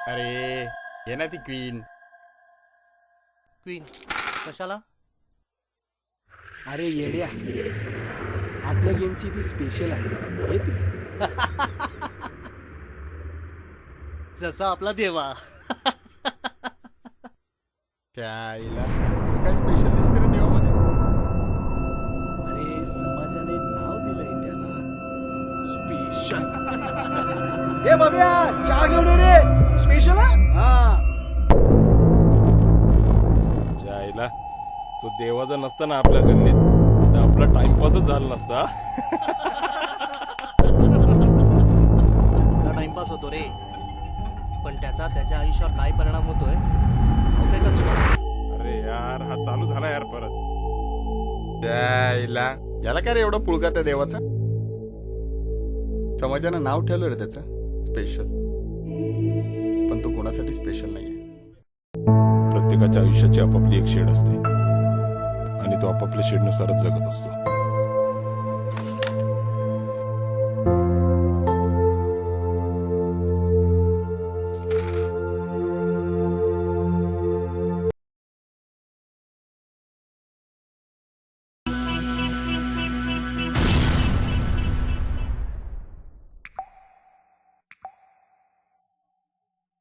अरे ये ना ती क्वीन. क्वीन कशाला? अरे येड्या, आपल्या गेमची ती स्पेशल आहे हे ती. जसा आपला देवा. त्या आईला हे काय स्पेशल दिसते रे देवामध्ये. अरे समाजाने नाव दिलंय त्याला स्पेशल. हे बाब्या, चहा घेऊन ये रे. स्पेशल हा. त्या आईला तो देवाचा नसताना आपल्या गल्लीत तर आपला टाइमपासच झाला नसता. आपला टाइमपास होतो रे, पण त्याचा त्याच्या आयुष्यावर काय परिणाम होतोय ठाऊक आहे का तुला? अरे यार, हा चालू झाला यार परत. त्या आईला याला काय रे एवढा पुळका त्या देवाचा. समाजानं नाव ठेवलं रे त्याचं स्पेशल, पण तो कोणासाठी स्पेशल नाहीये. प्रत्येकाच्या आयुष्याची आपापली एक शेड असते आणि तो आपापल्या शेडनुसारच जगत असतो.